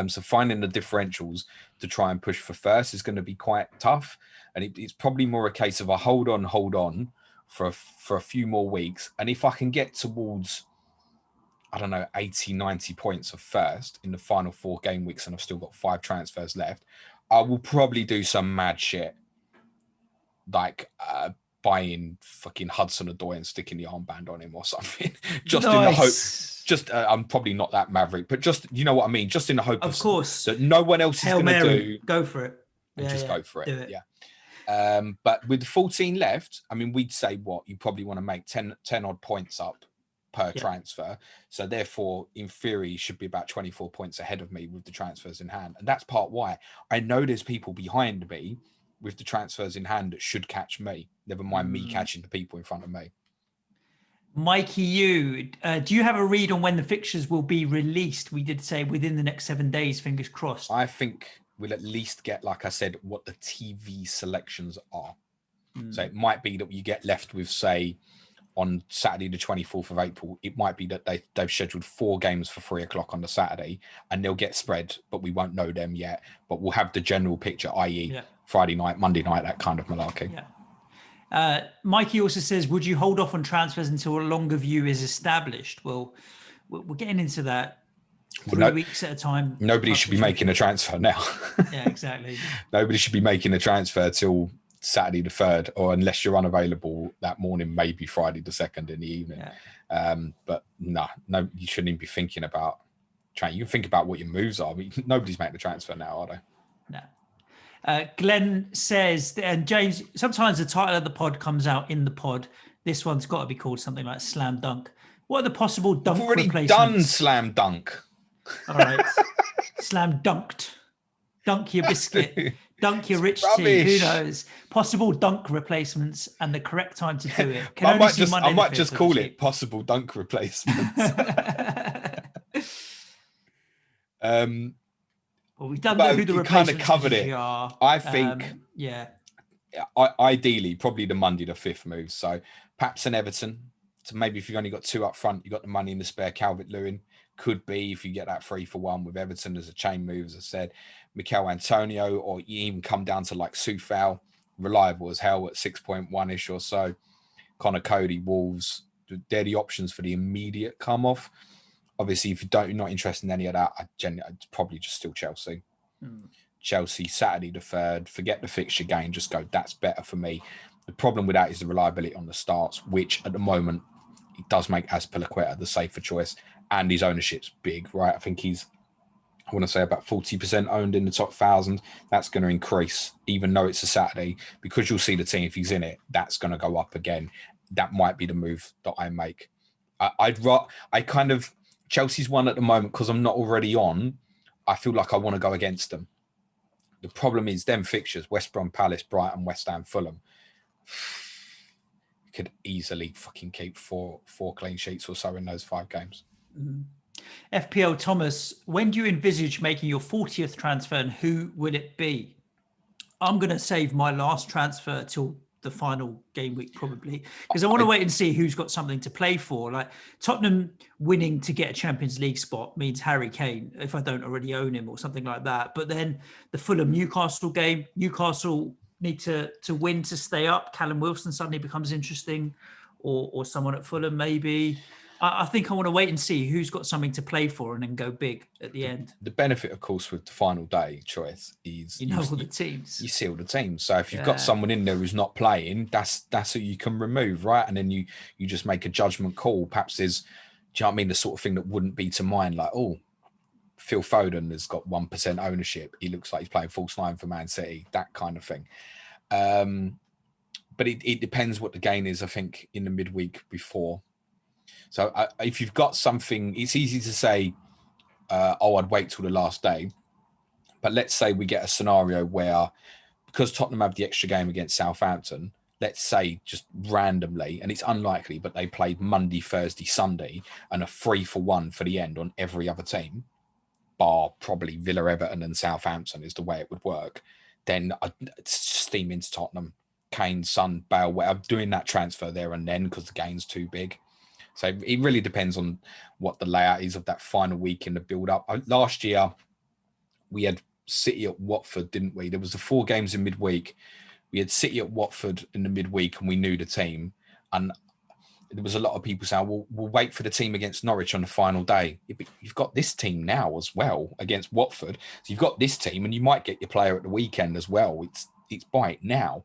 So finding the differentials to try and push for first is going to be quite tough. And it's probably more a case of a hold on for a few more weeks. And if I can get towards, 80, 90 points of first in the final 4 game weeks, and I've still got 5 transfers left, I will probably do some mad shit. Like, buying fucking Hudson-Odoi and sticking the armband on him or something, just in the hope. I'm probably not that maverick, but just, you know what I mean, just in the hope of course that no one else is going to do. Go for it, and go for it. Yeah. But with 14 left, I mean, we'd say you probably want to make 10 odd points up per transfer. So therefore, in theory, you should be about 24 points ahead of me with the transfers in hand, and that's part why I know there's people behind me with the transfers in hand that should catch me, never mind me catching the people in front of me. Mikey, do you have a read on when the fixtures will be released? We did say within the next 7 days, fingers crossed. I think we'll at least get, like I said, what the TV selections are. So it might be that you get left with, say, on Saturday, the 24th of April, it might be that they've scheduled 4 games for 3 o'clock on the Saturday, and they'll get spread, but we won't know them yet. But we'll have the general picture, i.e. Friday night, Monday night, that kind of malarkey. Yeah. Mikey also says, would you hold off on transfers until a longer view is established? Well, we're getting into that 3 weeks at a time. Nobody should be making a transfer now. Yeah, exactly. Nobody should be making a transfer till Saturday the 3rd, or unless you're unavailable that morning, maybe Friday the 2nd in the evening. But no, you shouldn't even be thinking about trying. You can think about what your moves are, but nobody's making the transfer now, are they? No. Glenn says, and James, sometimes the title of the pod comes out in the pod. This one's got to be called something like Slam Dunk. What are the possible dunk replacements? I've already done Slam Dunk. All right. Slam Dunked. Dunk your biscuit. Dunk your rich tea. Who knows? Possible dunk replacements and the correct time to do it. I might just call it possible dunk replacements. Well, we've done who the replacements kind of covered it. Are. I think, ideally, probably the Monday the 5th move. So perhaps an Everton. So maybe if you've only got 2 up front, you've got the money in the spare. Calvert-Lewin could be, if you get that 3 for 1 with Everton as a chain move, as I said. Mikel Antonio, or you even come down to like Soufal, reliable as hell at 6.1-ish or so. Connor Cody, Wolves, they're the options for the immediate come off. Obviously, if you're not interested in any of that, I'd probably just still Chelsea. Chelsea, Saturday the 3rd, forget the fixture game, just go, that's better for me. The problem with that is the reliability on the starts, which at the moment, it does make Azpilicueta the safer choice, and his ownership's big, right? I think he's, I want to say about 40% owned in the top 1,000. That's going to increase, even though it's a Saturday, because you'll see the team, if he's in it, that's going to go up again. That might be the move that I make. Chelsea's one at the moment, because I'm not already on, I feel like I want to go against them. The problem is them fixtures, West Brom, Palace, Brighton, West Ham, Fulham. You could easily fucking keep four clean sheets or so in those 5 games. FPL Thomas, when do you envisage making your 40th transfer, and who will it be? I'm going to save my last transfer till the final game week, probably, because I want to wait and see who's got something to play for. Like Tottenham winning to get a Champions League spot means Harry Kane, if I don't already own him or something like that. But then the Fulham Newcastle game, Newcastle need to win to stay up. Callum Wilson suddenly becomes interesting, or someone at Fulham maybe. I think I want to wait and see who's got something to play for and then go big at the end. The benefit, of course, with the final day choice is you know all the teams. You see all the teams. So if you've got someone in there who's not playing, that's who you can remove, right? And then you just make a judgment call. Perhaps there's, do you know what I mean? The sort of thing that wouldn't be to mind, like, oh, Phil Foden has got 1% ownership. He looks like he's playing false nine for Man City, that kind of thing. But it depends what the gain is, I think, in the midweek before. So if you've got something, it's easy to say, I'd wait till the last day. But let's say we get a scenario where, because Tottenham have the extra game against Southampton, let's say just randomly, and it's unlikely, but they played Monday, Thursday, Sunday, and a 3-for-1 for the end on every other team, bar probably Villa, Everton, and Southampton is the way it would work. Then I'd steam into Tottenham, Kane, Son, Bale. I'm doing that transfer there and then because the gain's too big. So it really depends on what the layout is of that final week in the build-up. Last year, we had City at Watford, didn't we? There was the 4 games in midweek. We had City at Watford in the midweek, and we knew the team. And there was a lot of people saying, "Well, we'll wait for the team against Norwich on the final day." You've got this team now as well against Watford, so you've got this team, and you might get your player at the weekend as well. It's by it now.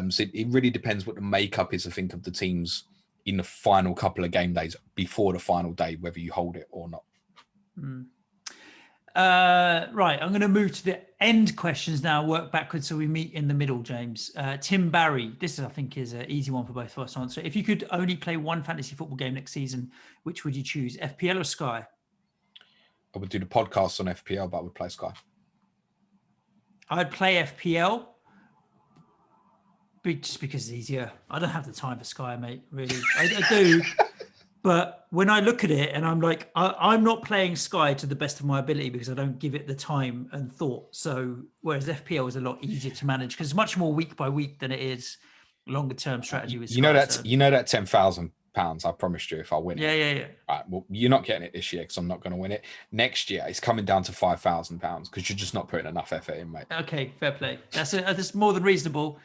So it really depends what the makeup is, I think, of the teams in the final couple of game days before the final day, whether you hold it or not. Right, I'm going to move to the end questions now, work backwards so we meet in the middle, James. Tim Barry, this I think is an easy one for both of us to answer. If you could only play one fantasy football game next season, which would you choose, FPL or Sky? I would do the podcast on FPL, but I would play Sky. I'd play FPL, just because it's easier. I don't have the time for Sky, mate, really. I do. But when I look at it and I'm like, I'm not playing Sky to the best of my ability because I don't give it the time and thought. So whereas FPL is a lot easier to manage because it's much more week by week than it is longer term strategy with Sky. You know that £10,000 I promised you if I win it. Yeah. Right, well, you're not getting it this year because I'm not going to win it. Next year, it's coming down to £5,000 because you're just not putting enough effort in, mate. Okay, fair play. That's more than reasonable.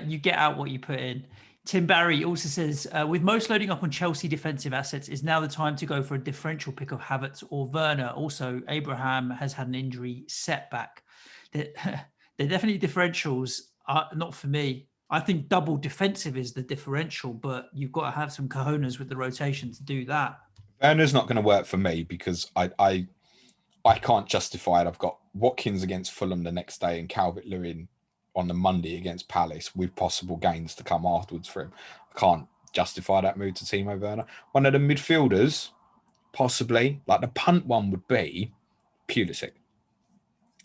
You get out what you put in. Tim Barry also says, with most loading up on Chelsea defensive assets, is now the time to go for a differential pick of Havertz or Werner. Also, Abraham has had an injury setback. They're definitely differentials. Not for me. I think double defensive is the differential, but you've got to have some cojones with the rotation to do that. Werner's not going to work for me because I can't justify it. I've got Watkins against Fulham the next day and Calvert-Lewin on the Monday against Palace with possible gains to come afterwards for him. I can't justify that move to Timo Werner. One of the midfielders, possibly, like the punt one would be Pulisic,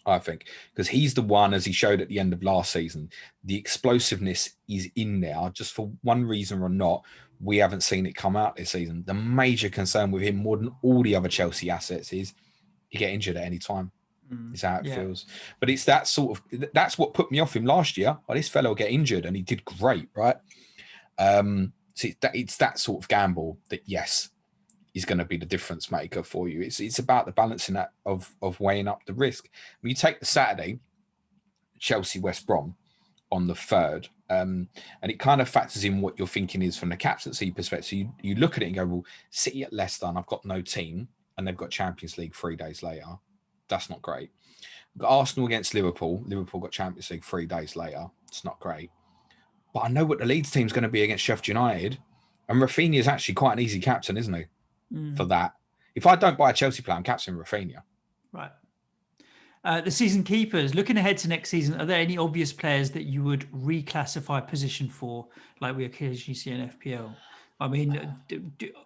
I think, because he's the one, as he showed at the end of last season, the explosiveness is in there. Just for one reason or not, we haven't seen it come out this season. The major concern with him, more than all the other Chelsea assets, is he get injured at any time. Is how it feels. But it's that sort of, that's what put me off him last year. Oh, this fellow will get injured, and he did great, right? So it's that sort of gamble that, yes, is going to be the difference maker for you. It's about the balancing that of weighing up the risk. When you take the Saturday, Chelsea West Brom on the 3rd, and it kind of factors in what your thinking is from the captaincy perspective. So you look at it and go, well, City at Leicester, and I've got no team, and they've got Champions League 3 days later. That's not great. We've got Arsenal against Liverpool. Liverpool got Champions League 3 days later. It's not great. But I know what the Leeds team's going to be against Sheffield United. And Rafinha is actually quite an easy captain, isn't he? For that. If I don't buy a Chelsea player, I'm captaining Rafinha. Right. The season keepers, looking ahead to next season, are there any obvious players that you would reclassify position for, like we occasionally see in FPL? I mean,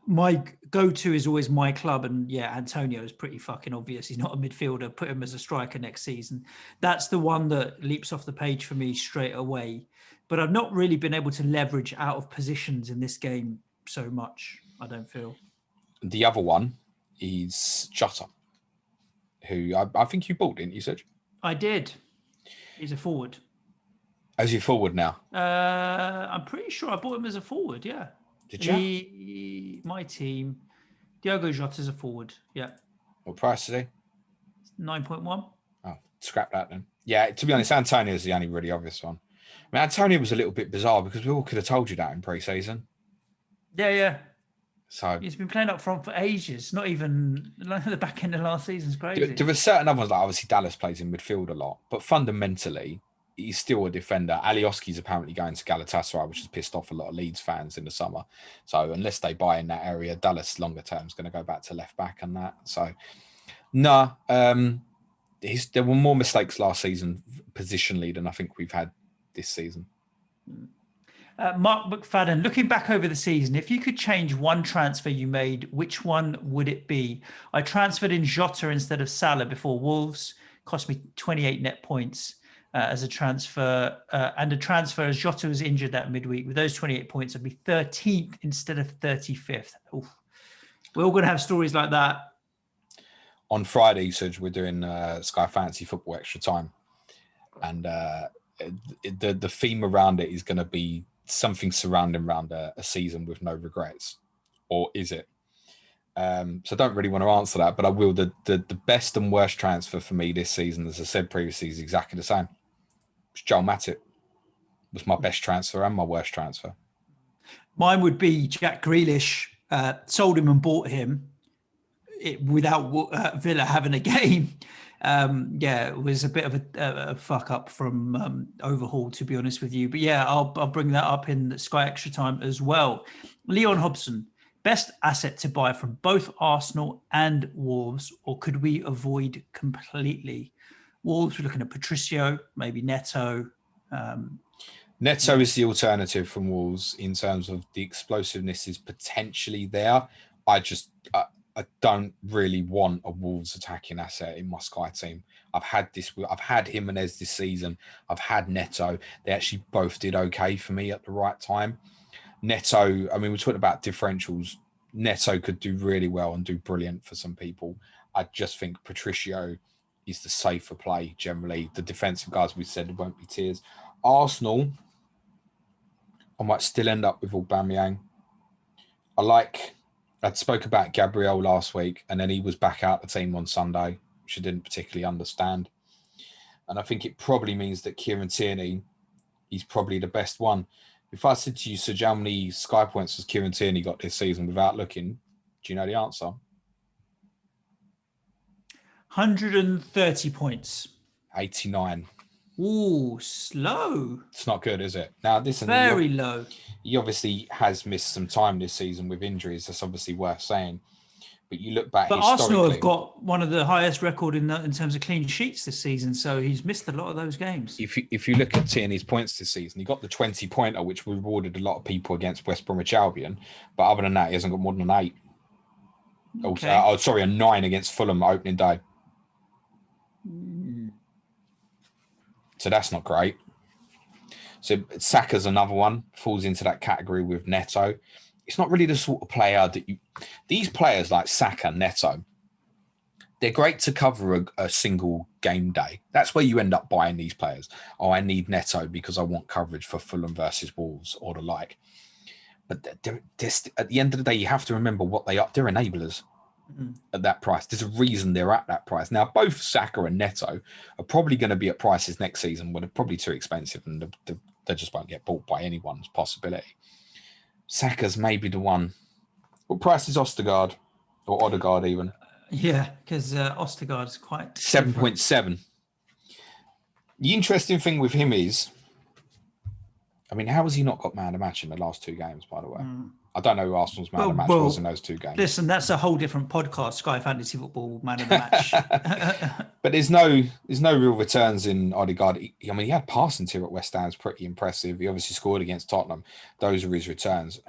my go-to is always my club, and Antonio is pretty fucking obvious. He's not a midfielder. Put him as a striker next season. That's the one that leaps off the page for me straight away. But I've not really been able to leverage out of positions in this game so much, I don't feel. The other one is Jota, who I think you bought, didn't you, Serge? I did. He's a forward. As you forward now? I'm pretty sure I bought him as a forward, yeah. Did you? My team, Diogo Jota's a forward. Yeah. What price is he? 9.1. Oh, scrap that then. Yeah, to be honest, Antonio is the only really obvious one. I mean, Antonio was a little bit bizarre because we all could have told you that in pre-season. Yeah. So he's been playing up front for ages. Not even the back end of last season's crazy. There were certain other ones, like obviously Dallas plays in midfield a lot, but fundamentally, he's still a defender. Alioski's apparently going to Galatasaray, which has pissed off a lot of Leeds fans in the summer. So unless they buy in that area, Dallas longer term is going to go back to left back and that. So No, there were more mistakes last season positionally than I think we've had this season. Mark McFadden, looking back over the season, if you could change one transfer you made, which one would it be? I transferred in Jota instead of Salah before Wolves. Cost me 28 net points as a transfer. And a transfer as Jota was injured that midweek. With those 28 points, I'd be 13th instead of 35th. Oof. We're all going to have stories like that. On Friday, Serge, we're doing Sky Fantasy Football Extra Time. And the theme around it is going to be something surrounding around a season with no regrets, or is it? So I don't really want to answer that, but I will. The best and worst transfer for me this season, as I said previously, is exactly the same. It's Joel Matip. Was my best transfer and my worst transfer. Mine would be Jack Grealish. Sold him and bought him without Villa having a game. It was a bit of a fuck up from Overhaul, to be honest with you. But yeah, I'll bring that up in Sky Extra Time as well. Leon Hobson, best asset to buy from both Arsenal and Wolves, or could we avoid completely? Wolves, we're looking at Patricio, maybe Neto. Neto is the alternative from Wolves in terms of the explosiveness is potentially there. I don't really want a Wolves attacking asset in my Sky team. I've had Jimenez this season. I've had Neto. They actually both did okay for me at the right time. Neto, I mean, we're talking about differentials. Neto could do really well and do brilliant for some people. I just think Patricio is the safer play generally. The defensive guys, we said, won't be tears. Arsenal, I might still end up with Aubameyang. I'd spoke about Gabriel last week, and then he was back out the team on Sunday, which I didn't particularly understand. And I think it probably means that Kieran Tierney is probably the best one. If I said to you, Serge, how many Sky points has Kieran Tierney got this season without looking? Do you know the answer? 130 points. 89. Ooh, slow. It's not good, is it? Now, listen, very low. He obviously has missed some time this season with injuries. That's obviously worth saying. But you look back, but Arsenal have got one of the highest record in terms of clean sheets this season, so he's missed a lot of those games. If you look at Tierney's points this season, he got the 20-pointer, which rewarded a lot of people against West Bromwich Albion. But other than that, he hasn't got more than an 8. Okay. A 9 against Fulham opening day. So that's not great. So Saka's another one, falls into that category with Neto. It's not really the sort of player that these players like Saka, Neto, they're great to cover a single game day. That's where you end up buying these players. Oh, I need Neto because I want coverage for Fulham versus Wolves or the like. But they're at the end of the day, you have to remember what they are. They're enablers at that price. There's a reason they're at that price. Now, both Saka and Neto are probably going to be at prices next season where they're probably too expensive and they just won't get bought by anyone's possibility. Saka's maybe the one. What price is Ostergaard or Odegaard even? Yeah, because Ostergaard is quite 7.7. The interesting thing with him is, I mean, how has he not got man of the match in the last 2 games, by the way? I don't know who Arsenal's man of the match was in those 2 games. Listen, that's a whole different podcast, Sky Fantasy Football man of the match. But there's no real returns in Odegaard. I mean, he had passing tier at West Ham's pretty impressive. He obviously scored against Tottenham. Those are his returns.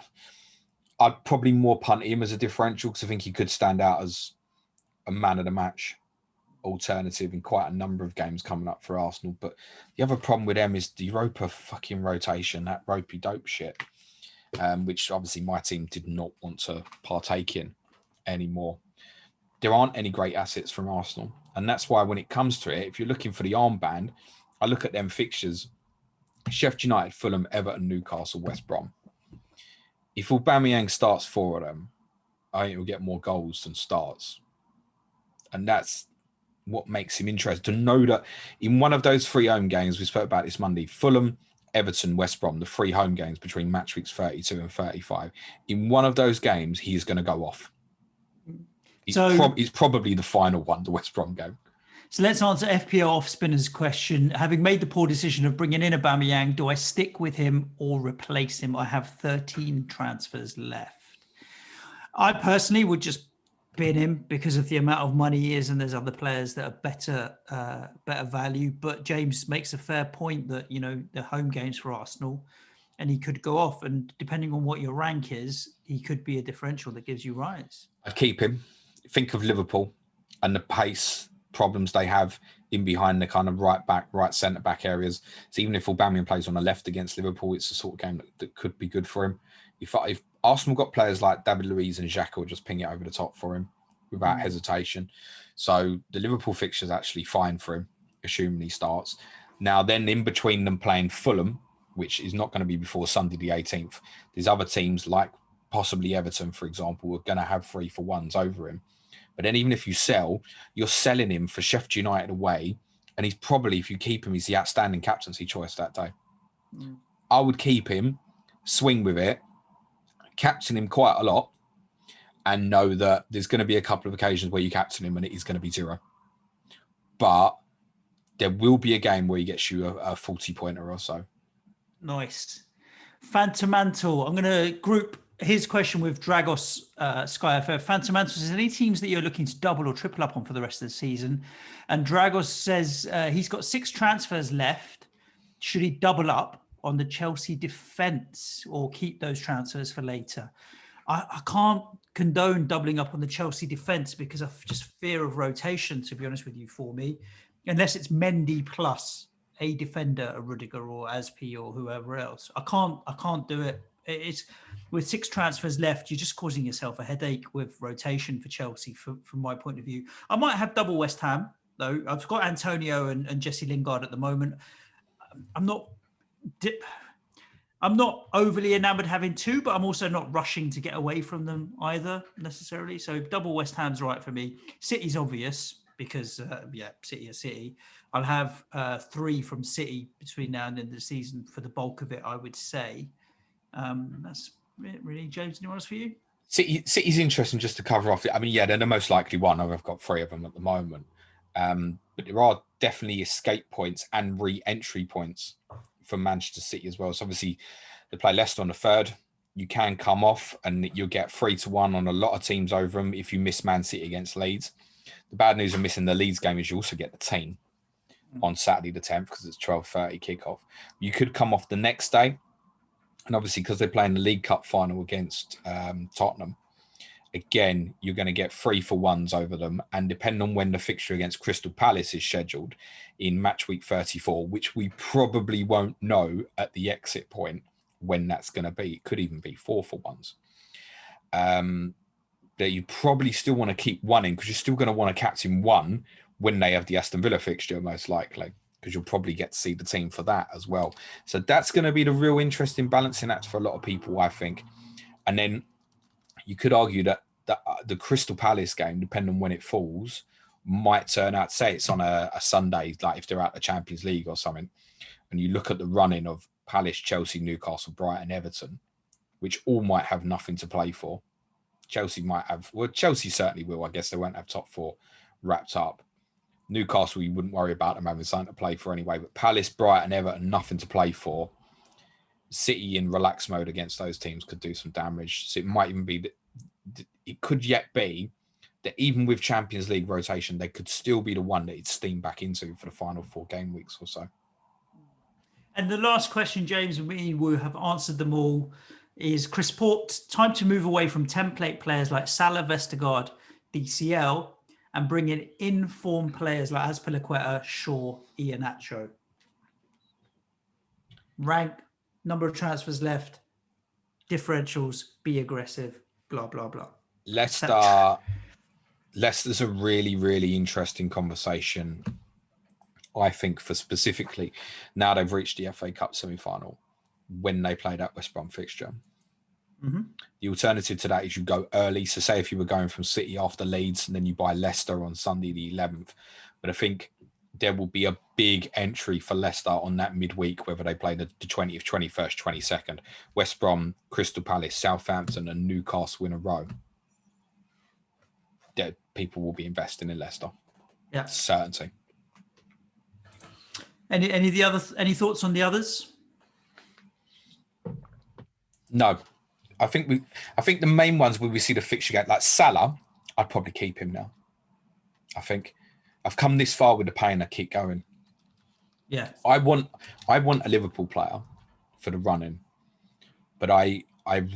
I'd probably more punt him as a differential because I think he could stand out as a man of the match alternative in quite a number of games coming up for Arsenal. But the other problem with them is the Europa fucking rotation, that ropey dope shit, which obviously my team did not want to partake in anymore. There aren't any great assets from Arsenal. And that's why when it comes to it, if you're looking for the armband, I look at them fixtures. Sheffield United, Fulham, Everton, Newcastle, West Brom. If Aubameyang starts 4 of them, I think he'll get more goals than starts. And that's what makes him interesting. To know that in one of those 3 home games, we spoke about this Monday, Fulham, Everton, West Brom, the 3 home games between match weeks 32 and 35. In one of those games, he is going to go off. He's probably the final one, the West Brom game. So let's answer FPL off-spinner's question. Having made the poor decision of bringing in Aubameyang, do I stick with him or replace him? I have 13 transfers left. I personally would just bin him because of the amount of money he is, and there's other players that are better value. But James makes a fair point that, you know, the home games for Arsenal, and he could go off, and depending on what your rank is, he could be a differential that gives you rise. I'd keep him. Think of Liverpool and the pace problems they have in behind the kind of right back, right centre back areas. So even if Aubameyang plays on the left against Liverpool, it's the sort of game that could be good for him. If Arsenal got players like David Luiz and Xhaka, will just ping it over the top for him without hesitation. So the Liverpool fixture is actually fine for him, assuming he starts. Now then, in between them playing Fulham, which is not going to be before Sunday the 18th, there's other teams like possibly Everton, for example, are going to have 3-for-1s over him. But then even if you sell, you're selling him for Sheffield United away, and he's probably, if you keep him, he's the outstanding captaincy choice that day. I would keep him, swing with it, captain him quite a lot, and know that there's going to be a couple of occasions where you captain him and it is going to be 0. But there will be a game where he gets you a 40-pointer or so. Nice. Phantomantle. I'm going to group his question with Dragos SkyFF. Phantomantle says, any teams that you're looking to double or triple up on for the rest of the season? And Dragos says he's got 6 transfers left. Should he double up on the Chelsea defence or keep those transfers for later? I can't condone doubling up on the Chelsea defence because of just fear of rotation, to be honest with you, for me. Unless it's Mendy plus a defender, a Rudiger or Aspi or whoever else. I can't do it. It's with 6 transfers left, you're just causing yourself a headache with rotation for Chelsea from my point of view. I might have double West Ham, though. I've got Antonio and Jesse Lingard at the moment. I'm not overly enamoured having 2, but I'm also not rushing to get away from them either necessarily. So double West Ham's right for me. City's obvious because, City are City. I'll have 3 from City between now and the end of the season for the bulk of it, I would say. That's it, really. James, anyone else for you? City's interesting just to cover off. I mean, yeah, they're the most likely one. I've got 3 of them at the moment. But there are definitely escape points and re-entry points for Manchester City as well. So obviously they play Leicester on the 3rd. You can come off and you'll get 3-1 on a lot of teams over them if you miss Man City against Leeds. The bad news of missing the Leeds game is you also get the team on Saturday the 10th because it's 12:30 kickoff. You could come off the next day. And obviously because they're playing the League Cup final against Tottenham, again, you're going to get 3-for-1s over them. And depending on when the fixture against Crystal Palace is scheduled in match week 34, which we probably won't know at the exit point when that's going to be, it could even be 4-for-1s. That you probably still want to keep one in because you're still going to want to captain one when they have the Aston Villa fixture, most likely, because you'll probably get to see the team for that as well. So that's going to be the real interesting balancing act for a lot of people, I think. And then you could argue that the Crystal Palace game, depending on when it falls, might turn out, say it's on a Sunday, like if they're at the Champions League or something, and you look at the running of Palace, Chelsea, Newcastle, Brighton, Everton, which all might have nothing to play for. Chelsea might have, well, Chelsea certainly will. I guess they won't have top 4 wrapped up. Newcastle, you wouldn't worry about them having something to play for anyway. But Palace, Brighton, Everton, nothing to play for. City in relaxed mode against those teams could do some damage. So it might even be that it could yet be that even with Champions League rotation, they could still be the one that it's steamed back into for the final 4 game weeks or so. And the last question, James, and we will have answered them all, is Chris Port, time to move away from template players like Salah, Vestergaard, DCL, and bring in informed players like Azpilicueta, Shaw, Iheanacho. Rank, number of transfers left, differentials, be aggressive, blah, blah, blah. Leicester's a really, really interesting conversation, I think, for specifically now they've reached the FA Cup semi-final when they play that West Brom fixture. Mm-hmm. The alternative to that is you go early. So say if you were going from City after Leeds and then you buy Leicester on Sunday the 11th. But I think there will be a big entry for Leicester on that midweek, whether they play the 20th, 21st, 22nd. West Brom, Crystal Palace, Southampton and Newcastle in a row. There, people will be investing in Leicester. Yeah. Certainty. Any thoughts on the others? No. I think the main ones where we see the fixture get like Salah, I'd probably keep him now. I think I've come this far with the pain. I keep going. Yeah. I want a Liverpool player for the running, but I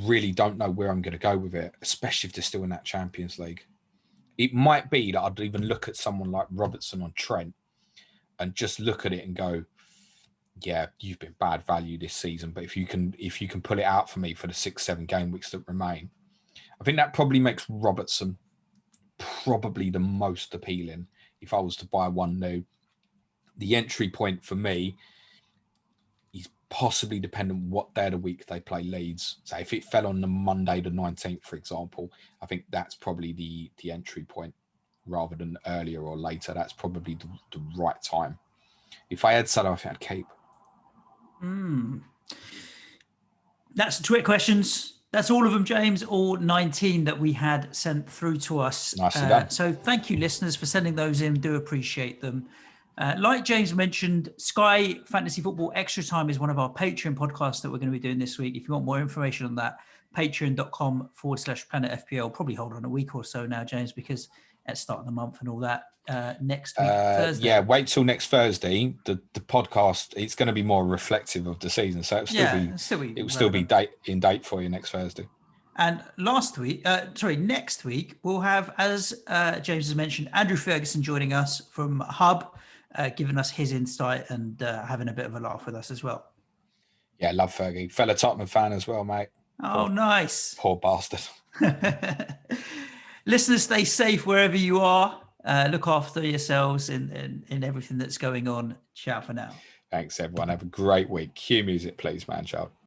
really don't know where I'm going to go with it, especially if they're still in that Champions League. It might be that I'd even look at someone like Robertson on Trent and just look at it and go, yeah, you've been bad value this season, but if you can pull it out for me for the 6-7 game weeks that remain, I think that probably makes Robertson probably the most appealing if I was to buy one new. The entry point for me is possibly dependent what day of the week they play Leeds. So if it fell on the Monday the 19th, for example, I think that's probably the entry point rather than earlier or later. That's probably the right time. If I had Salah, I think I'd keep. That's the Twitter questions. That's all of them, James, all 19 that we had sent through to us. Nicely done. So thank you, listeners, for sending those in. Do appreciate them. Like James mentioned, Sky Fantasy Football Extra Time is one of our Patreon podcasts that we're going to be doing this week. If you want more information on that, patreon.com/Planet FPL. Probably hold on a week or so now, James, because at the start of the month and all that. Next week, Thursday. Yeah, wait till next Thursday. The podcast, it's going to be more reflective of the season, so it will still be in date for you next Thursday. And next week we'll have, as James has mentioned, Andrew Ferguson joining us from Hub, giving us his insight and having a bit of a laugh with us as well. Yeah, love Fergie, fellow Tottenham fan as well, mate. Nice. Poor bastard. Listeners, stay safe wherever you are. Look after yourselves in everything that's going on. Ciao for now. Thanks, everyone. Have a great week. Cue music, please, man. Ciao.